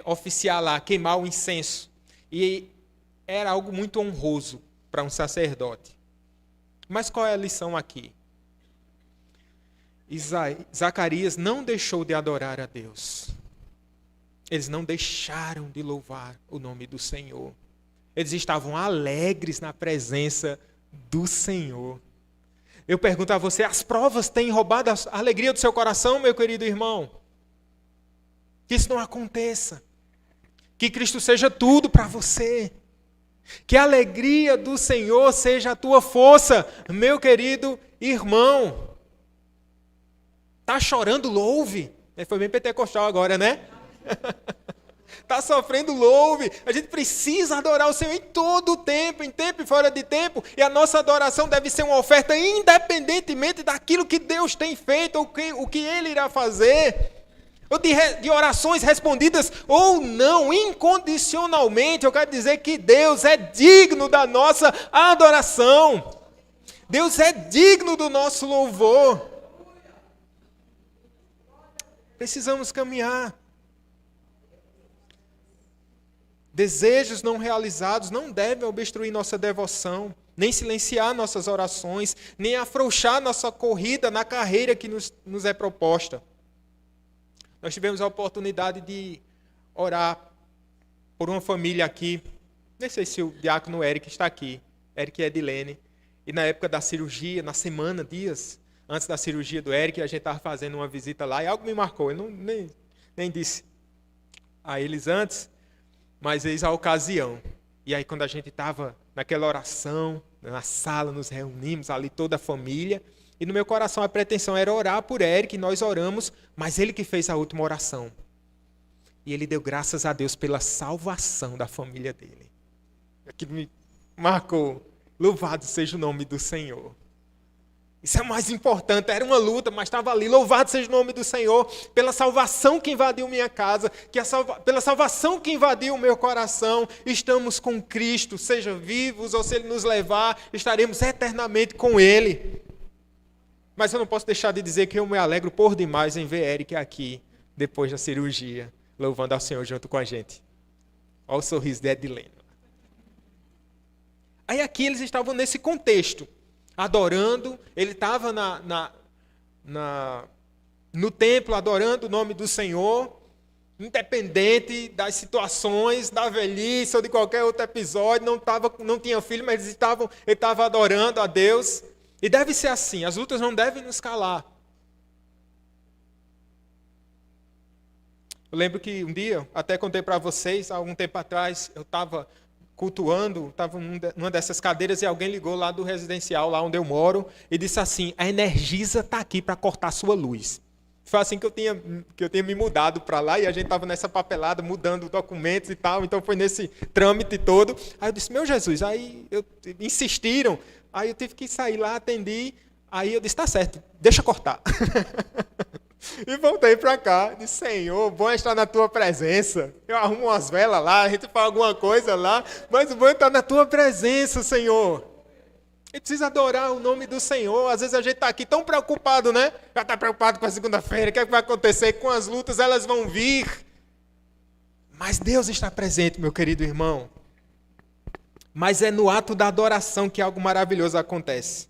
oficiar lá, queimar o incenso. E era algo muito honroso para um sacerdote. Mas qual é a lição aqui? Zacarias não deixou de adorar a Deus. Eles não deixaram de louvar o nome do Senhor. Eles estavam alegres na presença do Senhor. Eu pergunto a você, as provas têm roubado a alegria do seu coração, meu querido irmão? Que isso não aconteça. Que Cristo seja tudo para você. Que a alegria do Senhor seja a tua força, meu querido irmão. Está chorando, louve. Foi bem pentecostal agora, né? Está sofrendo, louve. A gente precisa adorar o Senhor em todo o tempo, em tempo e fora de tempo. E a nossa adoração deve ser uma oferta independentemente daquilo que Deus tem feito, ou o que Ele irá fazer. Ou de orações respondidas ou não, incondicionalmente. Eu quero dizer que Deus é digno da nossa adoração. Deus é digno do nosso louvor. Precisamos caminhar. Desejos não realizados não devem obstruir nossa devoção, nem silenciar nossas orações, nem afrouxar nossa corrida na carreira que nos é proposta. Nós tivemos a oportunidade de orar por uma família aqui. Nem sei se o diácono Eric está aqui. Eric e Edilene. E na época da cirurgia, na semana, dias antes da cirurgia do Eric, a gente estava fazendo uma visita lá e algo me marcou. Eu nem disse a eles antes, mas eis a ocasião. E aí quando a gente estava naquela oração, na sala, nos reunimos ali toda a família. E no meu coração a pretensão era orar por Eric, e nós oramos, mas ele que fez a última oração. E ele deu graças a Deus pela salvação da família dele. Aquilo me marcou. Louvado seja o nome do Senhor. Isso é o mais importante, era uma luta, mas estava ali. Louvado seja o nome do Senhor pela salvação que invadiu minha casa, pela salvação que invadiu o meu coração. Estamos com Cristo, seja vivos ou se Ele nos levar, estaremos eternamente com Ele. Mas eu não posso deixar de dizer que eu me alegro por demais em ver Eric aqui, depois da cirurgia, louvando ao Senhor junto com a gente. Olha o sorriso de Edilene. Aí aqui eles estavam nesse contexto, adorando, ele estava no templo adorando o nome do Senhor, independente das situações, da velhice ou de qualquer outro episódio, não tinha filho, mas ele estava adorando a Deus. E deve ser assim, as lutas não devem nos calar. Eu lembro que um dia, até contei para vocês, há algum tempo atrás, eu estava cultuando, estava numa dessas cadeiras e alguém ligou lá do residencial, lá onde eu moro, e disse assim, a Energisa está aqui para cortar sua luz. Foi assim que eu tinha me mudado para lá e a gente estava nessa papelada, mudando documentos e tal, então foi nesse trâmite todo. Aí eu disse, meu Jesus, aí insistiram. Aí eu tive que sair lá, atendi, aí eu disse, tá certo, deixa cortar. E voltei para cá, disse, Senhor, bom é estar na tua presença. Eu arrumo umas velas lá, a gente faz alguma coisa lá, mas o bom é estar na tua presença, Senhor. Ele precisa adorar o nome do Senhor. Às vezes a gente está aqui tão preocupado, né? Já está preocupado com a segunda-feira, o que é que vai acontecer com as lutas? Elas vão vir. Mas Deus está presente, meu querido irmão. Mas é no ato da adoração que algo maravilhoso acontece.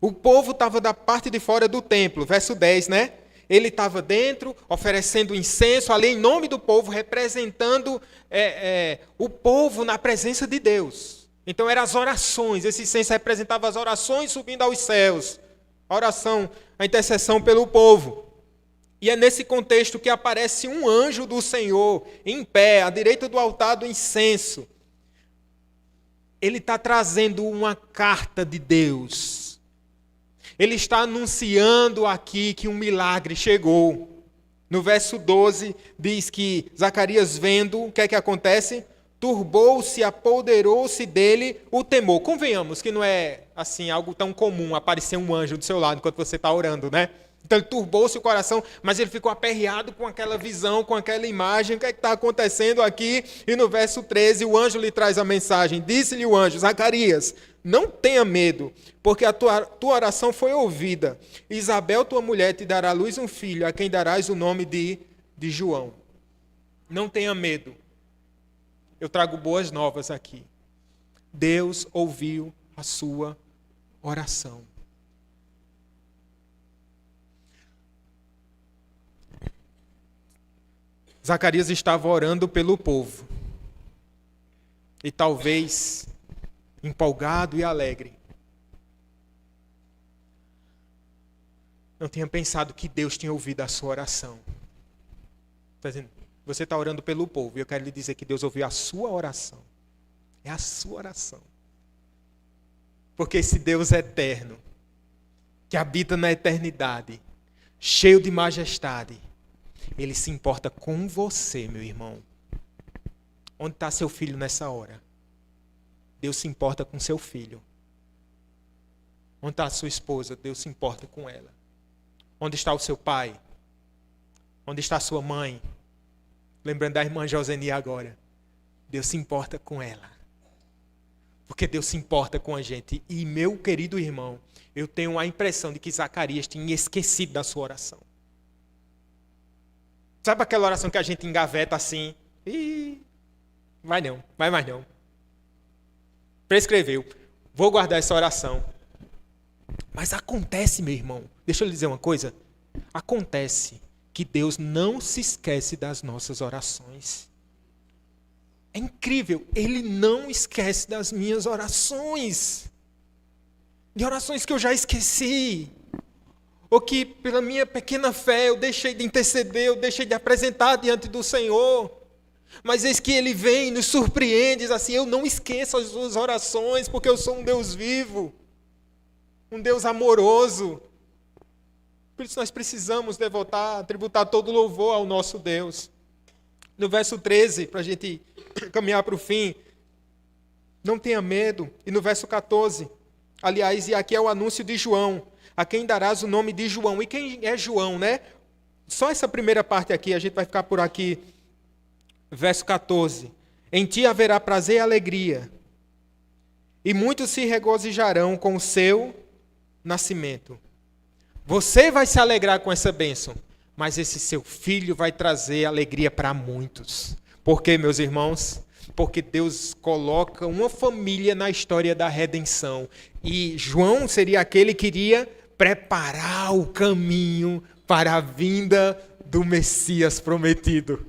O povo estava da parte de fora do templo, verso 10, né? Ele estava dentro, oferecendo incenso, ali em nome do povo, representando o povo na presença de Deus. Então eram as orações, esse incenso representava as orações subindo aos céus. A oração, a intercessão pelo povo. E é nesse contexto que aparece um anjo do Senhor, em pé, à direita do altar do incenso. Ele está trazendo uma carta de Deus. Ele está anunciando aqui que um milagre chegou. No verso 12, diz que Zacarias vendo, o que é que acontece? Turbou-se, apoderou-se dele o temor. Convenhamos que não é assim algo tão comum aparecer um anjo do seu lado enquanto você está orando, né? Então ele turbou-se o coração, mas ele ficou aperreado com aquela visão, com aquela imagem. O que é que está acontecendo aqui? E no verso 13, o anjo lhe traz a mensagem. Disse-lhe o anjo: Zacarias, não tenha medo, porque a tua oração foi ouvida. Isabel, tua mulher, te dará à luz um filho, a quem darás o nome de João. Não tenha medo. Eu trago boas novas aqui. Deus ouviu a sua oração. Zacarias estava orando pelo povo. E talvez empolgado e alegre. Não tinha pensado que Deus tinha ouvido a sua oração. Você está orando pelo povo. E eu quero lhe dizer que Deus ouviu a sua oração. É a sua oração. Porque esse Deus eterno, que habita na eternidade, cheio de majestade, Ele se importa com você, meu irmão. Onde está seu filho nessa hora? Deus se importa com seu filho. Onde está a sua esposa? Deus se importa com ela. Onde está o seu pai? Onde está a sua mãe? Lembrando da irmã Joseni agora. Deus se importa com ela. Porque Deus se importa com a gente. E, meu querido irmão, eu tenho a impressão de que Zacarias tinha esquecido da sua oração. Sabe aquela oração que a gente engaveta assim? Vai não, vai mais não. Prescreveu. Vou guardar essa oração. Mas acontece, meu irmão. Deixa eu lhe dizer uma coisa. Acontece que Deus não se esquece das nossas orações. É incrível. Ele não esquece das minhas orações. De orações que eu já esqueci. Ou que pela minha pequena fé eu deixei de interceder, eu deixei de apresentar diante do Senhor. Mas eis que Ele vem e nos surpreende, diz assim: eu não esqueço as suas orações, porque eu sou um Deus vivo, um Deus amoroso. Por isso nós precisamos tributar todo louvor ao nosso Deus. No verso 13, para a gente caminhar para o fim, não tenha medo. E no verso 14, aliás, e aqui é o anúncio de João, a quem darás o nome de João. E quem é João, né? Só essa primeira parte aqui, a gente vai ficar por aqui. Verso 14. Em ti haverá prazer e alegria, e muitos se regozijarão com o seu nascimento. Você vai se alegrar com essa bênção, mas esse seu filho vai trazer alegria para muitos. Por quê, meus irmãos? Porque Deus coloca uma família na história da redenção. E João seria aquele que iria preparar o caminho para a vinda do Messias prometido.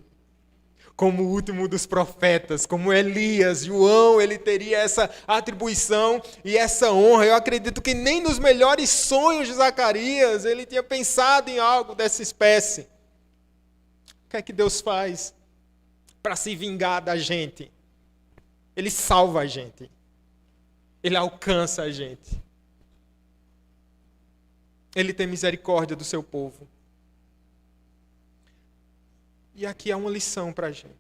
Como o último dos profetas, como Elias, João, ele teria essa atribuição e essa honra. Eu acredito que nem nos melhores sonhos de Zacarias ele tinha pensado em algo dessa espécie. O que é que Deus faz para se vingar da gente? Ele salva a gente. Ele alcança a gente. Ele tem misericórdia do seu povo. E aqui há uma lição para a gente.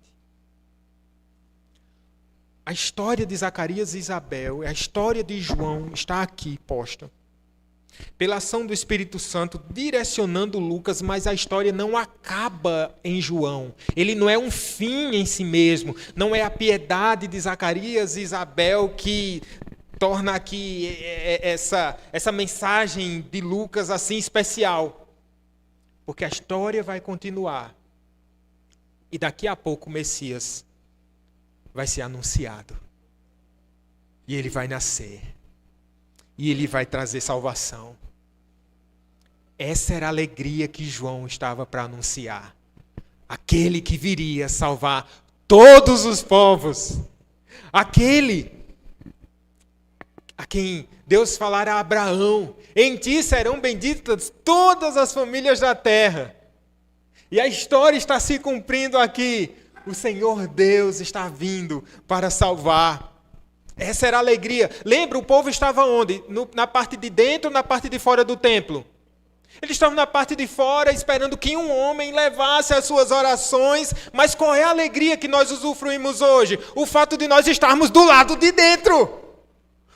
A história de Zacarias e Isabel, a história de João está aqui posta. Pela ação do Espírito Santo, direcionando Lucas, mas a história não acaba em João. Ele não é um fim em si mesmo. Não é a piedade de Zacarias e Isabel que torna aqui essa mensagem de Lucas assim especial. Porque a história vai continuar. E daqui a pouco o Messias vai ser anunciado. E ele vai nascer. E ele vai trazer salvação. Essa era a alegria que João estava para anunciar. Aquele que viria salvar todos os povos. Aquele a quem Deus falara a Abraão: em ti serão benditas todas as famílias da terra. E a história está se cumprindo aqui. O Senhor Deus está vindo para salvar. Essa era a alegria. Lembra, o povo estava onde? Na parte de dentro ou na parte de fora do templo? Eles estavam na parte de fora, esperando que um homem levasse as suas orações. Mas qual é a alegria que nós usufruímos hoje? O fato de nós estarmos do lado de dentro.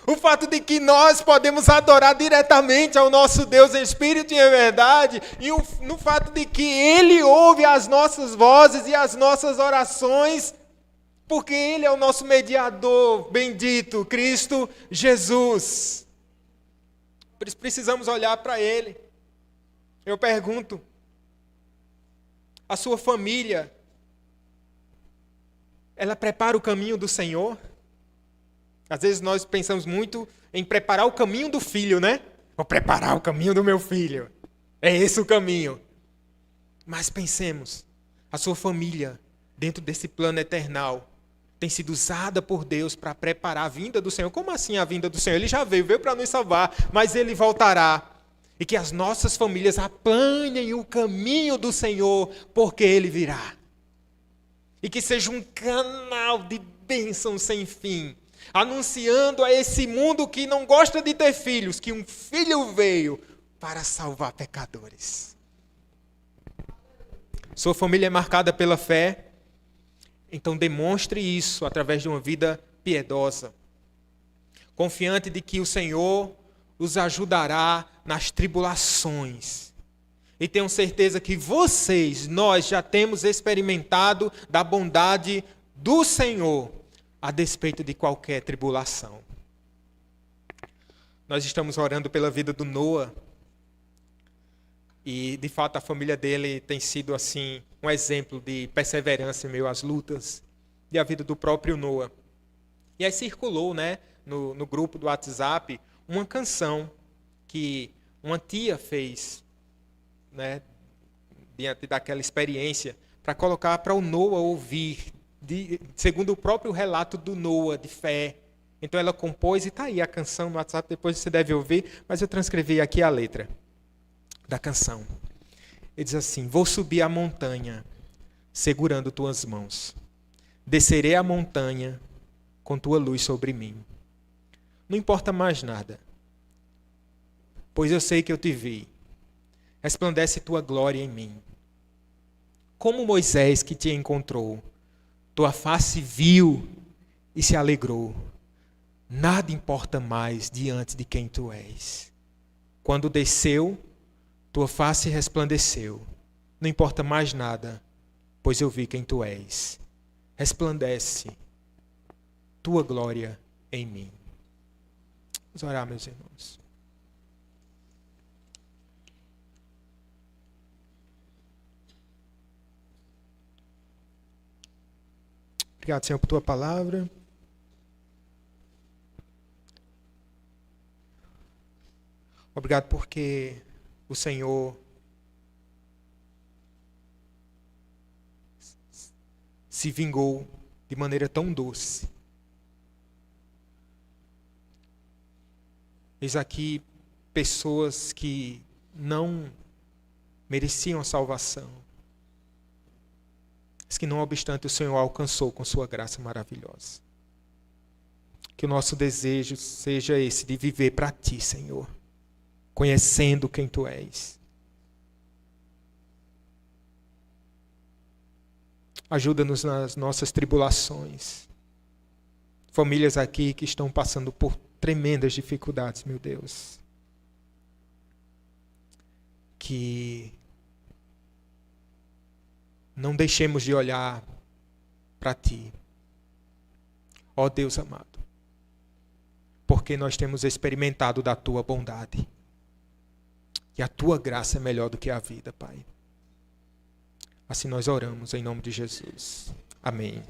O fato de que nós podemos adorar diretamente ao nosso Deus em espírito e em verdade. E no fato de que Ele ouve as nossas vozes e as nossas orações. Porque Ele é o nosso mediador bendito, Cristo Jesus. Por isso precisamos olhar para Ele. Eu pergunto, a sua família, ela prepara o caminho do Senhor? Às vezes nós pensamos muito em preparar o caminho do filho, né? Vou preparar o caminho do meu filho. É esse o caminho. Mas pensemos, a sua família, dentro desse plano eternal, tem sido usada por Deus para preparar a vinda do Senhor. Como assim a vinda do Senhor? Ele já veio para nos salvar, mas Ele voltará. E que as nossas famílias aplanem o caminho do Senhor, porque Ele virá. E que seja um canal de bênção sem fim, anunciando a esse mundo que não gosta de ter filhos, que um filho veio para salvar pecadores. Sua família é marcada pela fé, então demonstre isso através de uma vida piedosa, confiante de que o Senhor os ajudará nas tribulações. E tenham certeza que nós já temos experimentado da bondade do Senhor, a despeito de qualquer tribulação. Nós estamos orando pela vida do Noa. E, de fato, a família dele tem sido, assim, um exemplo de perseverança em meio às lutas. E a vida do próprio Noa. E aí circulou, né, no grupo do WhatsApp, uma canção que uma tia fez, né, diante daquela experiência, para colocar para o Noa ouvir, segundo o próprio relato do Noa, de fé. Então ela compôs, e está aí a canção no WhatsApp, depois você deve ouvir, mas eu transcrevi aqui a letra da canção. Ele diz assim: vou subir a montanha, segurando tuas mãos. Descerei a montanha, com tua luz sobre mim. Não importa mais nada, pois eu sei que eu te vi. Resplandece tua glória em mim. Como Moisés que te encontrou, tua face viu e se alegrou. Nada importa mais diante de quem tu és. Quando desceu, tua face resplandeceu. Não importa mais nada, pois eu vi quem tu és. Resplandece tua glória em mim. Vamos orar, meus irmãos. Obrigado, Senhor, por tua palavra. Obrigado porque o Senhor se vingou de maneira tão doce. Eis aqui pessoas que não mereciam a salvação, mas que, não obstante, o Senhor alcançou com sua graça maravilhosa. Que o nosso desejo seja esse, de viver para ti, Senhor, conhecendo quem tu és. Ajuda-nos nas nossas tribulações. Famílias aqui que estão passando por tremendas dificuldades, meu Deus. Que não deixemos de olhar para ti. Ó Deus amado. porque nós temos experimentado da tua bondade. E a tua graça é melhor do que a vida, Pai. Assim nós oramos em nome de Jesus. Amém.